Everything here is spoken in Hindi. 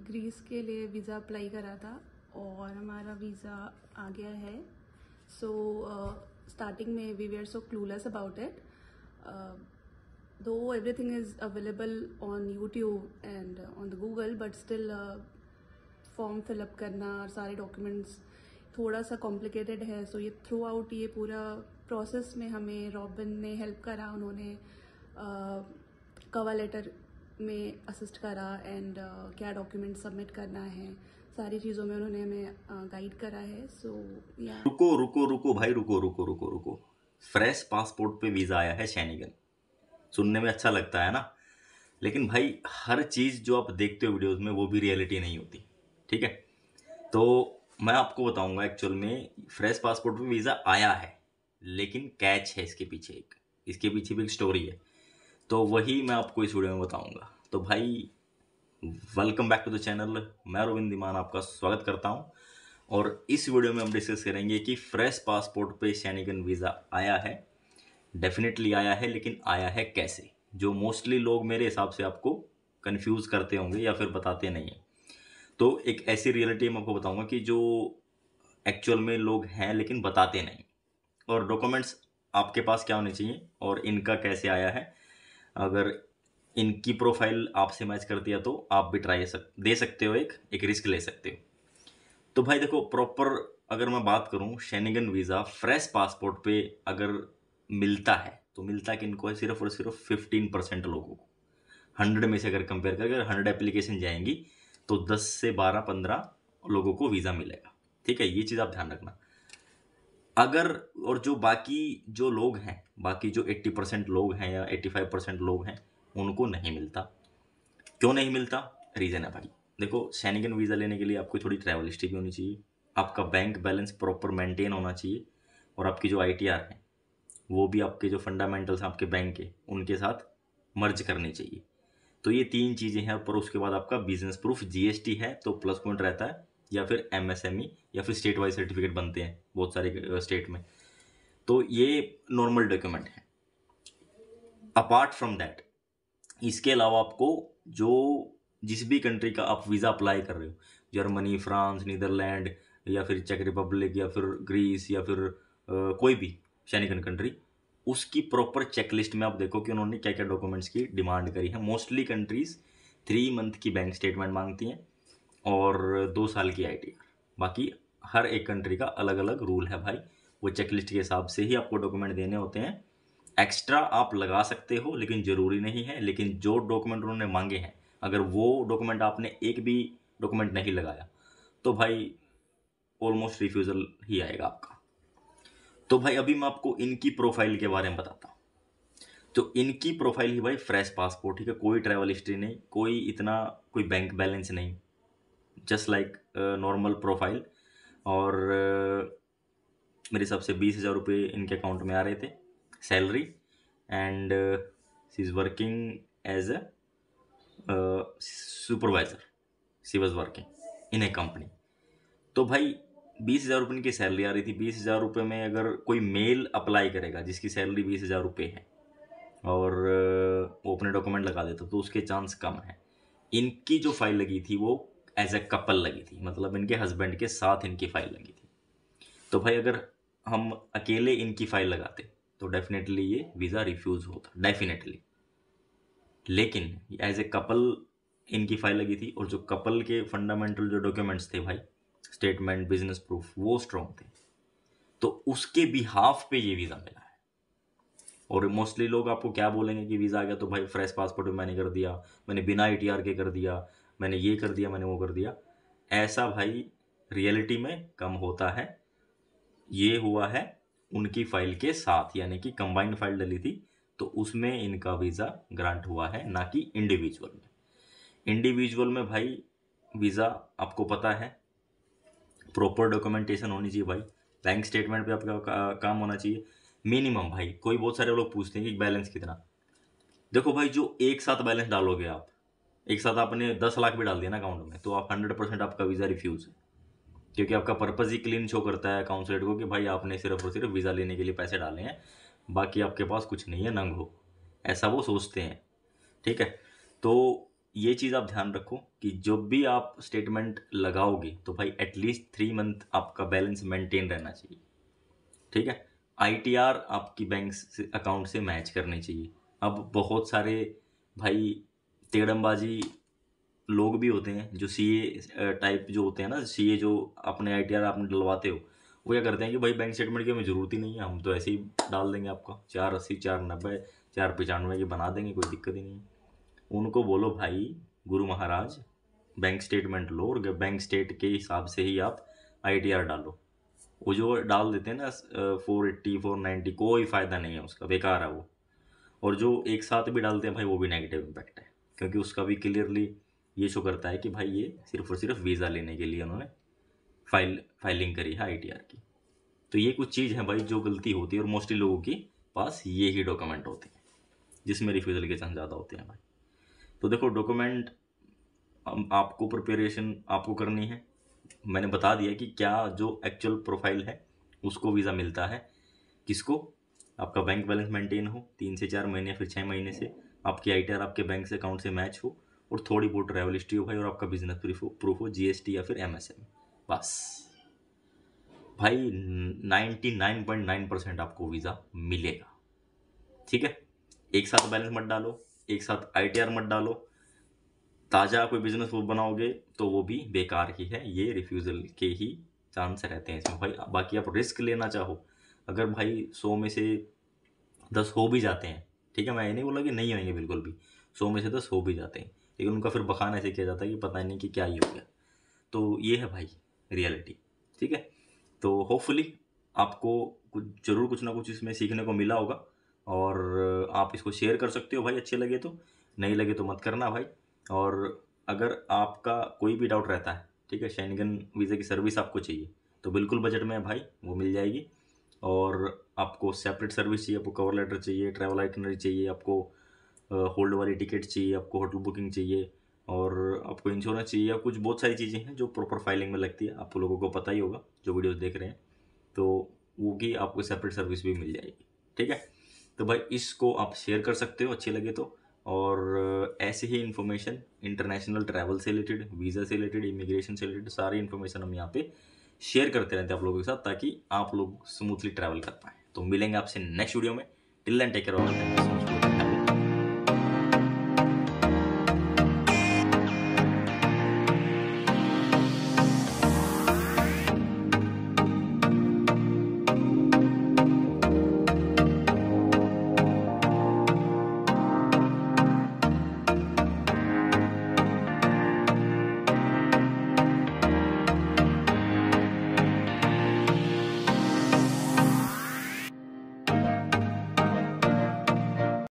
ग्रीस के लिए वीज़ा अप्लाई करा था और हमारा वीज़ा आ गया है। सो स्टार्टिंग में we were so clueless about it, though everything is available on YouTube and on the Google, but still form fill up करना और सारे डॉक्यूमेंट्स थोड़ा सा कॉम्प्लिकेटेड है। सो ये थ्रू आउट ये पूरा प्रोसेस में हमें रॉबिन ने हेल्प करा। उन्होंने कवर लेटर में असिस्ट करा एंड क्या डॉक्यूमेंट सबमिट करना है, सारी चीज़ों में उन्होंने हमें गाइड करा है। सो या रुको रुको रुको भाई, रुको रुको रुको रुको। फ्रेश पासपोर्ट पे वीज़ा आया है शेनिगन। सुनने में अच्छा लगता है ना, लेकिन भाई हर चीज़ जो आप देखते हो वीडियोस में वो भी रियलिटी नहीं होती, ठीक है। तो मैं आपको बताऊंगा एक्चुअल में फ्रेश पासपोर्ट पे वीज़ा आया है, लेकिन कैच है इसके पीछे इसके पीछे भी एक स्टोरी है। तो वही मैं आपको इस वीडियो में बताऊंगा। तो भाई welcome back to the channel, मैं रोविंद धीमान आपका स्वागत करता हूं। और इस वीडियो में हम डिस्कस करेंगे कि फ्रेश पासपोर्ट पे शेनिगन वीज़ा आया है, डेफिनेटली आया है, लेकिन आया है कैसे, जो मोस्टली लोग मेरे हिसाब से आपको कंफ्यूज करते होंगे या फिर बताते नहीं हैं। तो एक ऐसी रियलिटी मैं आपको बताऊंगा कि जो एक्चुअल में लोग हैं लेकिन बताते नहीं, और डॉक्यूमेंट्स आपके पास क्या होने चाहिए और इनका कैसे आया है। अगर इनकी प्रोफाइल आपसे मैच करती है तो आप भी ट्राई दे सकते हो, एक रिस्क ले सकते हो। तो भाई देखो, प्रॉपर अगर मैं बात करूं, शेनिगन वीज़ा फ्रेश पासपोर्ट पे अगर मिलता है तो मिलता किनको है, सिर्फ और सिर्फ 15% लोगों को। 100 में से अगर कंपेयर करें, अगर 100 एप्लीकेशन जाएंगी तो 10 से 12-15 लोगों को वीज़ा मिलेगा, ठीक है। ये चीज़ आप ध्यान रखना। अगर और जो बाकी जो लोग हैं, बाकी जो 80% लोग हैं या 85% लोग हैं, उनको नहीं मिलता। क्यों नहीं मिलता, रीज़न है भाई। देखो, शेनिगन वीज़ा लेने के लिए आपको थोड़ी ट्रैवल हिस्ट्री भी होनी चाहिए, आपका बैंक बैलेंस प्रॉपर मेंटेन होना चाहिए, और आपकी जो ITR है वो भी आपके जो फंडामेंटल्स हैं आपके बैंक के, उनके साथ मर्ज करनी चाहिए। तो ये 3 चीज़ें हैं। पर उसके बाद आपका बिजनेस प्रूफ GST है तो प्लस पॉइंट रहता है, या फिर MSME, या फिर स्टेट वाइज सर्टिफिकेट बनते हैं बहुत सारे स्टेट में। तो ये नॉर्मल डॉक्यूमेंट है। अपार्ट फ्रॉम दैट, इसके अलावा आपको जो जिस भी कंट्री का आप वीज़ा अप्लाई कर रहे हो, जर्मनी, फ्रांस, नीदरलैंड, या फिर चेक रिपब्लिक, या फिर ग्रीस, या फिर कोई भी शेनिगन कंट्री, उसकी प्रॉपर चेकलिस्ट में आप देखो कि उन्होंने क्या क्या डॉक्यूमेंट्स की डिमांड करी है। मोस्टली कंट्रीज 3 मंथ की बैंक स्टेटमेंट मांगती हैं और 2 साल की ITR। बाकी हर एक कंट्री का अलग अलग रूल है भाई, वो चेकलिस्ट के हिसाब से ही आपको डॉक्यूमेंट देने होते हैं। एक्स्ट्रा आप लगा सकते हो लेकिन ज़रूरी नहीं है। लेकिन जो डॉक्यूमेंट उन्होंने मांगे हैं, अगर वो डॉक्यूमेंट आपने एक भी डॉक्यूमेंट नहीं लगाया तो भाई ऑलमोस्ट रिफ्यूज़ल ही आएगा आपका। तो भाई अभी मैं आपको इनकी प्रोफाइल के बारे में बताता हूँ। तो इनकी प्रोफाइल ही भाई फ्रेश पासपोर्ट, ठीक है। कोई ट्रैवल हिस्ट्री नहीं, कोई बैंक बैलेंस नहीं, जस्ट लाइक नॉर्मल प्रोफाइल। और मेरे हिसाब से 20,000 रुपये इनके अकाउंट में आ रहे थे salary, and she is working as a supervisor. She was working in a company. तो भाई 20,000 रुपये इनकी सैलरी आ रही थी। 20,000 रुपये में अगर कोई मेल अप्लाई करेगा जिसकी सैलरी 20,000 रुपये है और वो अपने डॉक्यूमेंट लगा देता तो उसके चांस कम है। इनकी जो फाइल लगी थी वो एज ए कपल लगी थी, मतलब इनके हस्बैंड के साथ इनकी फाइल लगी थी। तो भाई अगर हम अकेले इनकी फाइल लगाते तो डेफिनेटली ये वीज़ा रिफ्यूज़ होता, डेफिनेटली। लेकिन एज ए कपल इनकी फाइल लगी थी, और जो कपल के फंडामेंटल जो डॉक्यूमेंट्स थे भाई, स्टेटमेंट, बिजनेस प्रूफ, वो स्ट्रॉन्ग थे, तो उसके बिहाफ पे ये वीज़ा मिला है। और मोस्टली लोग आपको क्या बोलेंगे कि वीज़ा आ गया तो भाई फ्रेश पासपोर्ट में मैंने कर दिया, मैंने बिना ITR के कर दिया, मैंने ये कर दिया, मैंने वो कर दिया। ऐसा भाई रियलिटी में कम होता है। ये हुआ है उनकी फाइल के साथ, यानी कि कंबाइंड फाइल डली थी तो उसमें इनका वीज़ा ग्रांट हुआ है, ना कि इंडिविजुअल में। इंडिविजुअल में भाई वीज़ा आपको पता है प्रॉपर डॉक्यूमेंटेशन होनी चाहिए भाई, बैंक स्टेटमेंट पे आपका काम होना चाहिए मिनिमम। भाई कोई बहुत सारे लोग पूछते हैं कि बैलेंस कितना। देखो भाई, जो एक साथ बैलेंस डालोगे आप, एक साथ आपने 10 लाख भी डाल दिया ना अकाउंट में, तो आप 100% आपका वीज़ा रिफ्यूज़ है, क्योंकि आपका पर्पज़ ही क्लीन शो करता है काउंसलेट को कि भाई आपने सिर्फ और सिर्फ वीज़ा लेने के लिए पैसे डाले हैं, बाकी आपके पास कुछ नहीं है, नंग हो, ऐसा वो सोचते हैं, ठीक है। तो ये चीज़ आप ध्यान रखो कि जब भी आप स्टेटमेंट लगाओगे तो भाई एटलीस्ट 3 मंथ आपका बैलेंस मेंटेन रहना चाहिए, ठीक है। आईटीआर आपकी बैंक से अकाउंट से मैच करनी चाहिए। अब बहुत सारे भाई टेढ़मबाजी लोग भी होते हैं जो सीए टाइप जो होते हैं ना, सीए जो अपने आईटीआर आपने डलवाते हो, वो क्या करते हैं कि भाई बैंक स्टेटमेंट की हमें ज़रूरत ही नहीं है, हम तो ऐसे ही डाल देंगे आपका 480 490 495 की बना देंगे, कोई दिक्कत ही नहीं है। उनको बोलो भाई गुरु महाराज बैंक स्टेटमेंट लो और बैंक स्टेट के हिसाब से ही आप आईटीआर डालो। वो जो डाल देते हैं ना 480 490, कोई फ़ायदा नहीं है उसका, बेकार है वो। और जो एक साथ भी डालते हैं भाई वो भी नेगेटिव इम्पैक्ट है, क्योंकि उसका भी क्लियरली ये शो करता है कि भाई ये सिर्फ और सिर्फ वीज़ा लेने के लिए उन्होंने फाइलिंग करी है आईटीआर की। तो ये कुछ चीज़ है भाई जो गलती होती है, और मोस्टली लोगों के पास ये ही डॉक्यूमेंट होते हैं जिसमें रिफ्यूज़ल के चांस ज़्यादा होते हैं भाई। तो देखो डॉक्यूमेंट आपको प्रिपरेशन आपको करनी है। मैंने बता दिया कि क्या जो एक्चुअल प्रोफाइल है उसको वीज़ा मिलता है, किसको, आपका बैंक बैलेंस मेंटेन हो 3 से 4 महीने फिर 6 महीने से, आपकी आईटीआर आपके बैंक से अकाउंट से मैच हो, और थोड़ी बहुत ट्रैवल हिस्ट्री हो भाई, और आपका बिजनेस प्रूफ हो जीएसटी या फिर एमएसएम। बस भाई 99.9% आपको वीज़ा मिलेगा, ठीक है। एक साथ बैलेंस मत डालो, एक साथ आईटीआर मत डालो, ताज़ा कोई बिजनेस वो बनाओगे तो वो भी बेकार ही है, ये रिफ्यूज़ल के ही चांस रहते हैं इसमें भाई। बाकी आप रिस्क लेना चाहो, अगर भाई 100 में से 10 हो भी जाते हैं, ठीक है, मैं ये नहीं बोला कि नहीं होंगे, बिल्कुल भी 100 में से 10 हो भी जाते हैं, लेकिन उनका फिर बहाना ऐसे किया जाता है कि पता नहीं कि क्या ही हो गया। तो ये है भाई रियलिटी, ठीक है। तो होपफुली आपको कुछ ना कुछ इसमें सीखने को मिला होगा, और आप इसको शेयर कर सकते हो भाई, अच्छे लगे तो, नहीं लगे तो मत करना भाई। और अगर आपका कोई भी डाउट रहता है, ठीक है, शेंगन वीज़ा की सर्विस आपको चाहिए तो बिल्कुल बजट में है भाई, वो मिल जाएगी। और आपको सेपरेट सर्विस चाहिए, आपको कवर लेटर चाहिए, ट्रैवल आइटनरी चाहिए, आपको होल्ड वाली टिकट चाहिए, आपको होटल बुकिंग चाहिए, और आपको इंश्योरेंस चाहिए, या कुछ बहुत सारी चीज़ें हैं जो प्रॉपर फाइलिंग में लगती है, आप लोगों को पता ही होगा जो वीडियोस देख रहे हैं। तो वो की आपको सेपरेट सर्विस भी मिल जाएगी, ठीक है। तो भाई इसको आप शेयर कर सकते हो अच्छी लगे तो। और ऐसे ही इन्फॉर्मेशन इंटरनेशनल ट्रैवल से रिलेटेड, वीज़ा से रिलेटेड, इमिग्रेशन से रिलेटेड सारी इन्फॉर्मेशन हम यहाँ पे शेयर करते रहते हैं आप लोगों के साथ, ताकि आप लोग स्मूथली ट्रैवल कर पाएँ। तो मिलेंगे आपसे नेक्स्ट वीडियो में। Till then take care all.